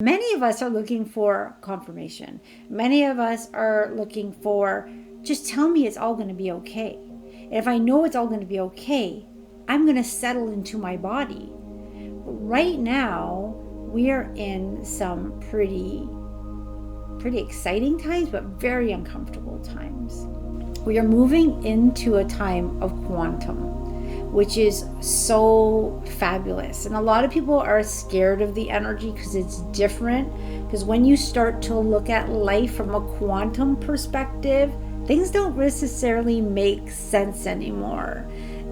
Many of us are looking for confirmation. Many of us are looking for, just tell me it's all going to be okay. And if I know it's all going to be okay, I'm going to settle into my body. Right now, we are in some pretty exciting times, but very uncomfortable times. We are moving into a time of quantum, which is so fabulous. And a lot of people are scared of the energy because it's different. Because when you start to look at life from a quantum perspective, things don't necessarily make sense anymore.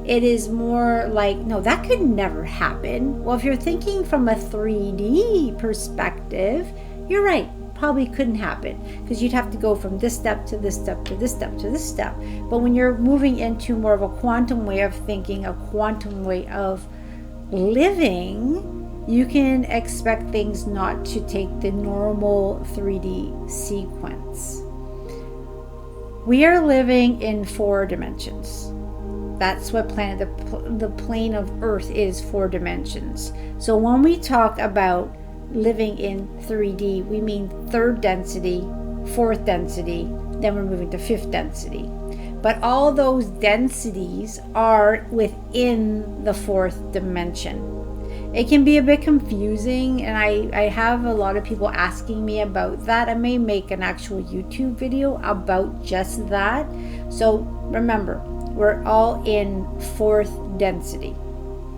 It is more like, no, that could never happen. Well, if you're thinking from a 3D perspective, you're right. Probably couldn't happen because you'd have to go from this step to this step to this step to this step. But when you're moving into more of a quantum way of thinking, a quantum way of living, you can expect things not to take the normal 3D sequence. We are living in 4 dimensions. That's what the plane of Earth is, 4 dimensions. So when we talk about living in 3D, we mean 3rd density, 4th density, then we're moving to 5th density. But all those densities are within the 4th dimension. It can be a bit confusing, and I have a lot of people asking me about that. I may make an actual YouTube video about just that. So remember, we're all in 4th density.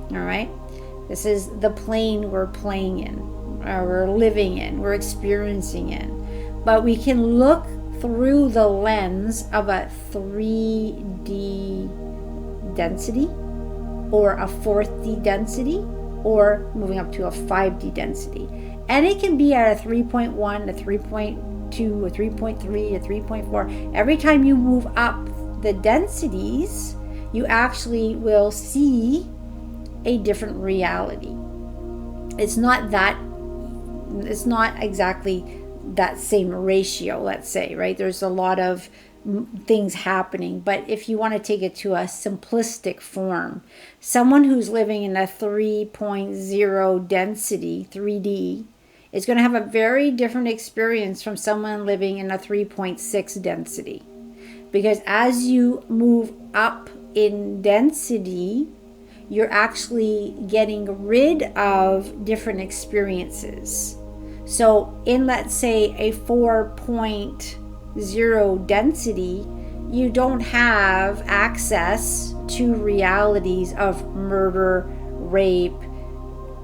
All right? This is the plane we're playing in. We're living in, we're experiencing in. But we can look through the lens of a 3D density or a 4th density or moving up to a 5D density. And it can be at a 3.1, a 3.2, a 3.3, a 3.4. Every time you move up the densities, you actually will see a different reality. It's not exactly that same ratio, let's say, right? There's a lot of things happening, but if you want to take it to a simplistic form, someone who's living in a 3.0 density, 3D, is going to have a very different experience from someone living in a 3.6 density. Because as you move up in density, you're actually getting rid of different experiences. So in, let's say, a 4.0 density, you don't have access to realities of murder, rape,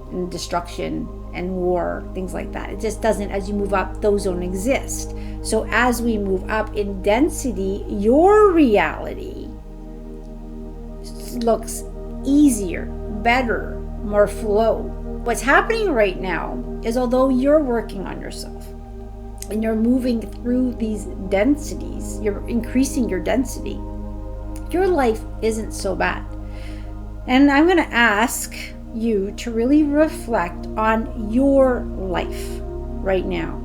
and destruction, and war, things like that. It just doesn't, as you move up, those don't exist. So as we move up in density, your reality looks easier, better, more flow. What's happening right now is, although you're working on yourself and you're moving through these densities, you're increasing your density, your life isn't so bad. And I'm going to ask you to really reflect on your life right now.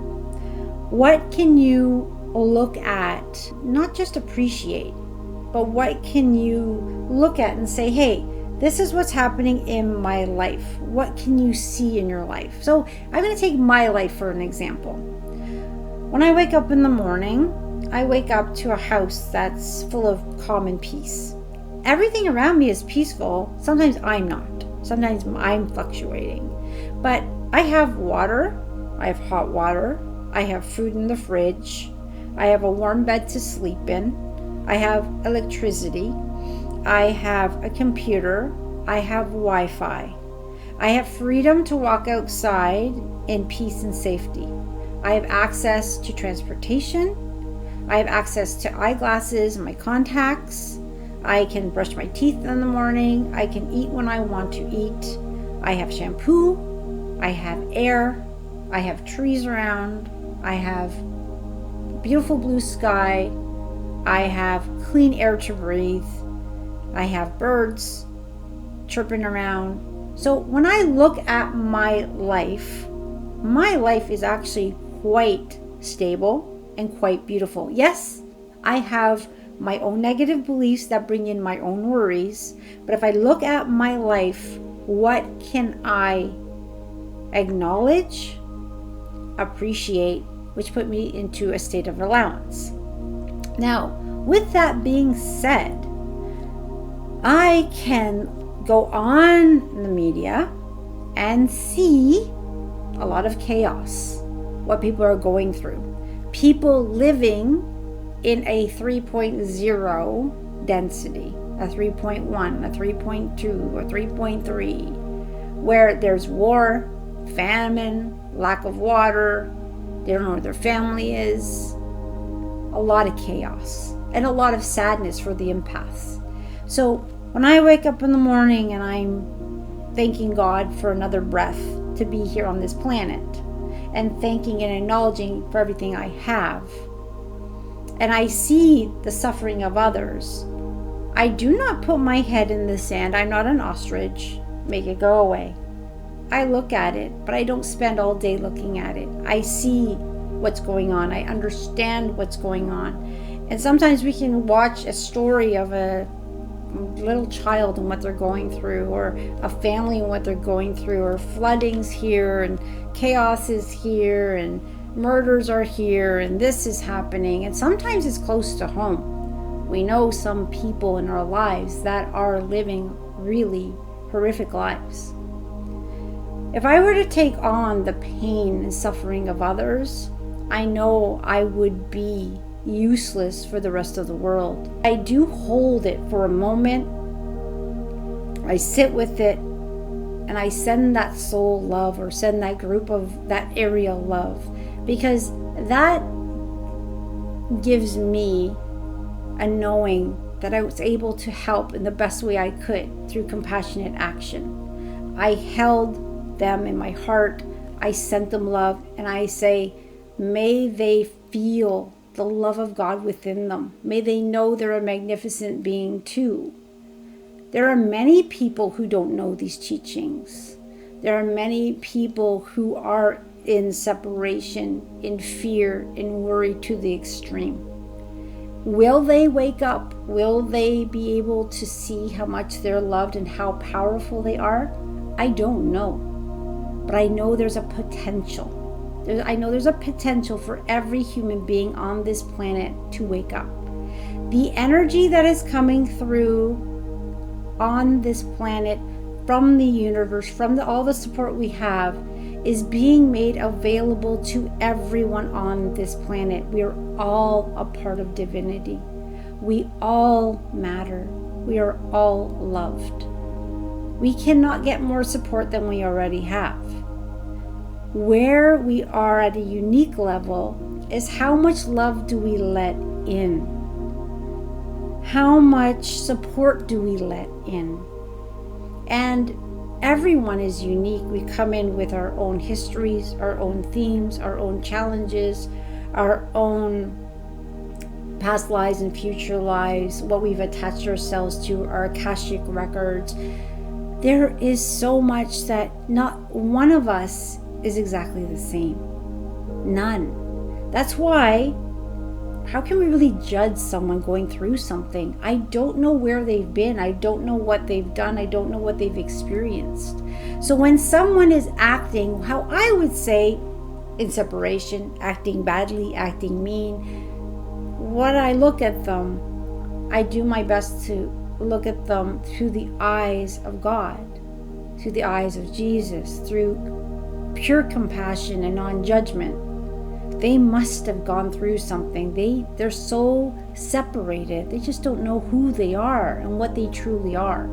What can you look at, not just appreciate, but what can you look at and say, hey, this is what's happening in my life. What can you see in your life? So I'm going to take my life for an example. When I wake up in the morning, I wake up to a house that's full of calm and peace. Everything around me is peaceful. Sometimes I'm not. Sometimes I'm fluctuating. But I have water. I have hot water. I have food in the fridge. I have a warm bed to sleep in. I have electricity. I have a computer. I have Wi-Fi. I have freedom to walk outside in peace and safety. I have access to transportation. I have access to eyeglasses and my contacts. I can brush my teeth in the morning. I can eat when I want to eat. I have shampoo. I have air. I have trees around. I have beautiful blue sky. I have clean air to breathe. I have birds chirping around. So when I look at my life is actually quite stable and quite beautiful. Yes, I have my own negative beliefs that bring in my own worries. But if I look at my life, what can I acknowledge? appreciate, which put me into a state of allowance. Now, with that being said, I can go on the media and see a lot of chaos, what people are going through. People living in a 3.0 density, a 3.1, a 3.2, a 3.3, where there's war, famine, lack of water, they don't know where their family is, a lot of chaos, and a lot of sadness for the empaths. So when I wake up in the morning and I'm thanking God for another breath to be here on this planet, and thanking and acknowledging for everything I have, and I see the suffering of others, I do not put my head in the sand. I'm not an ostrich. Make it go away. I look at it, but I don't spend all day looking at it. I see what's going on. I understand what's going on. And sometimes we can watch a story of a little child and what they're going through, or a family and what they're going through, or floodings here and chaos is here and murders are here and this is happening. And sometimes it's close to home. We know some people in our lives that are living really horrific lives. If I were to take on the pain and suffering of others, I know I would be useless for the rest of the world. I do hold it for a moment. I sit with it and I send that soul love, or send that group of that area love, because that gives me a knowing that I was able to help in the best way I could through compassionate action. I held them in my heart, I sent them love, and I say, may they feel the love of God within them. May they know they're a magnificent being too. There are many people who don't know these teachings. There are many people who are in separation, in fear, in worry to the extreme. Will they wake up? Will they be able to see how much they're loved and how powerful they are? I don't know. But I know there's a potential. I know there's a potential for every human being on this planet to wake up. The energy that is coming through on this planet from the universe, from all the support we have, is being made available to everyone on this planet. We are all a part of divinity. We all matter. We are all loved. We cannot get more support than we already have. Where we are at a unique level is how much love do we let in? How much support do we let in? And everyone is unique. We come in with our own histories, our own themes, our own challenges, our own past lives and future lives, what we've attached ourselves to, our Akashic records. There is so much that not one of us is exactly the same. None. That's why, how can we really judge someone going through something? I don't know where they've been. I don't know what they've done. I don't know what they've experienced. So when someone is acting, how I would say, in separation, acting badly, acting mean, when I look at them, I do my best to look at them through the eyes of God, through the eyes of Jesus, through pure compassion and non-judgment. They must have gone through something. They're so separated. They just don't know who they are and what they truly are.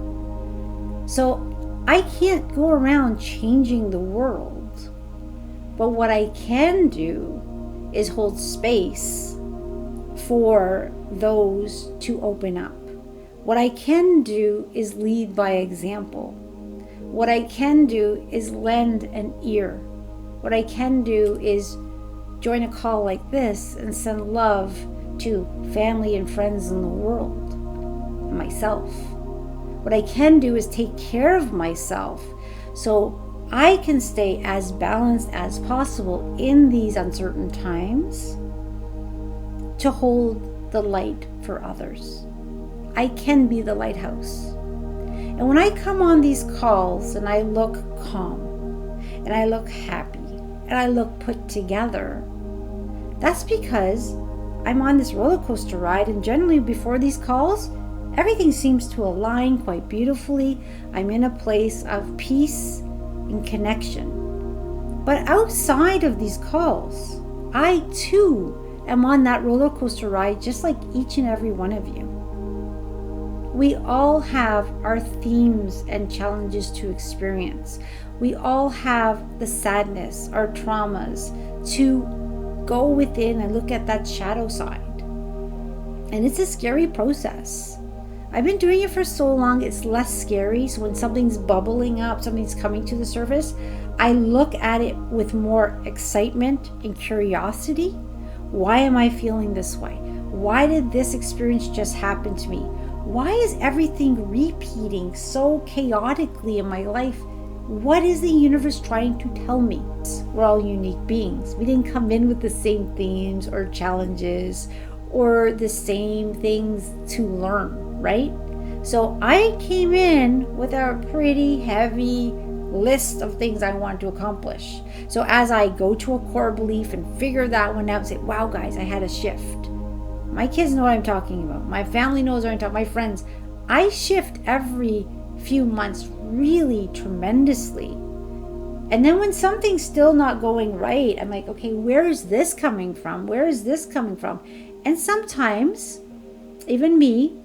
So I can't go around changing the world. But what I can do is hold space for those to open up. What I can do is lead by example. What I can do is lend an ear. What I can do is join a call like this and send love to family and friends in the world, and myself. What I can do is take care of myself so I can stay as balanced as possible in these uncertain times to hold the light for others. I can be the lighthouse. And when I come on these calls and I look calm and I look happy and I look put together, that's because I'm on this roller coaster ride, and generally before these calls, everything seems to align quite beautifully. I'm in a place of peace and connection. But outside of these calls, I too am on that roller coaster ride, just like each and every one of you. We all have our themes and challenges to experience. We all have the sadness, our traumas, to go within and look at that shadow side. And it's a scary process. I've been doing it for so long, it's less scary. So when something's bubbling up, something's coming to the surface, I look at it with more excitement and curiosity. Why am I feeling this way? Why did this experience just happen to me? Why is everything repeating so chaotically in my life? What is the universe trying to tell me? We're all unique beings. We didn't come in with the same themes or challenges or the same things to learn, right? So I came in with a pretty heavy list of things I want to accomplish. So as I go to a core belief and figure that one out and say, wow, guys, I had a shift. My kids know what I'm talking about. My family knows what I'm talking about. My friends. I shift every few months really tremendously. And then when something's still not going right, I'm like, okay, where is this coming from? Where is this coming from? And sometimes, even me,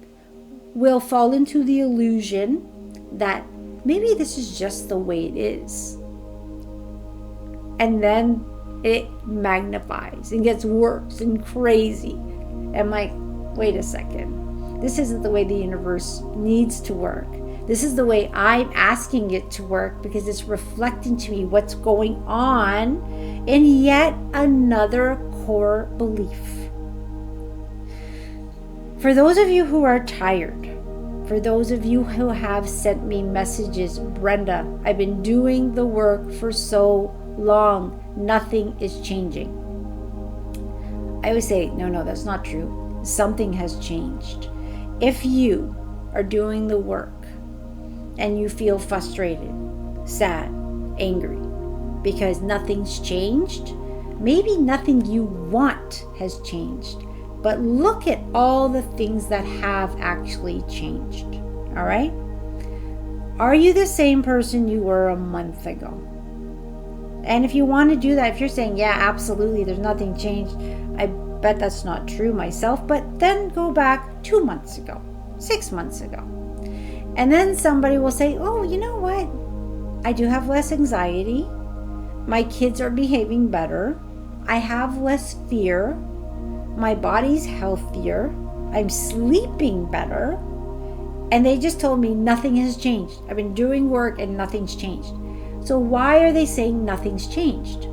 will fall into the illusion that maybe this is just the way it is. And then it magnifies and gets worse and crazy. I'm like, wait a second. This isn't the way the universe needs to work. This is the way I'm asking it to work because it's reflecting to me what's going on in yet another core belief. For those of you who are tired, for those of you who have sent me messages, Brenda, I've been doing the work for so long, nothing is changing. I always say, no, that's not true. Something has changed. If you are doing the work and you feel frustrated, sad, angry, because nothing's changed, maybe nothing you want has changed. But look at all the things that have actually changed. All right? Are you the same person you were a month ago? And if you want to do that, if you're saying, yeah, absolutely, there's nothing changed, I bet that's not true myself, but then go back 2 months ago, 6 months ago. And then somebody will say, oh, you know what? I do have less anxiety. My kids are behaving better. I have less fear. My body's healthier. I'm sleeping better. And they just told me nothing has changed. I've been doing work and nothing's changed. So why are they saying nothing's changed?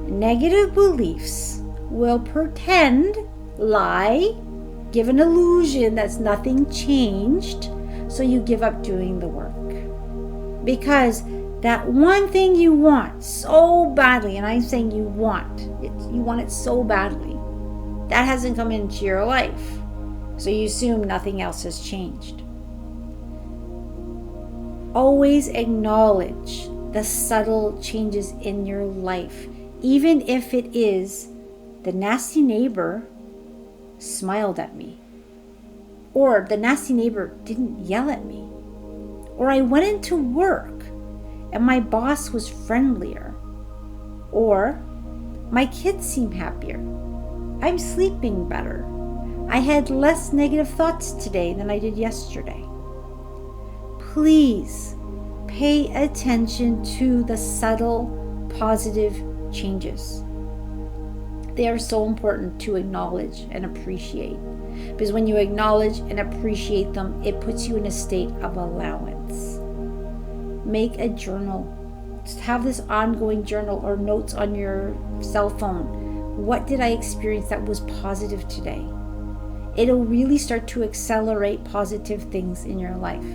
Negative beliefs will pretend, lie, give an illusion that's nothing changed, so you give up doing the work. Because that one thing you want so badly, and I'm saying you want it so badly, that hasn't come into your life. So you assume nothing else has changed. Always acknowledge the subtle changes in your life, even if it is the nasty neighbor smiled at me, or the nasty neighbor didn't yell at me, or I went into work and my boss was friendlier, or my kids seem happier, I'm sleeping better, I had less negative thoughts today than I did yesterday. Please pay attention to the subtle positive changes. They are so important to acknowledge and appreciate, because when you acknowledge and appreciate them, it puts you in a state of allowance. Make a journal. Just have this ongoing journal or notes on your cell phone. What did I experience that was positive today? It'll really start to accelerate positive things in your life.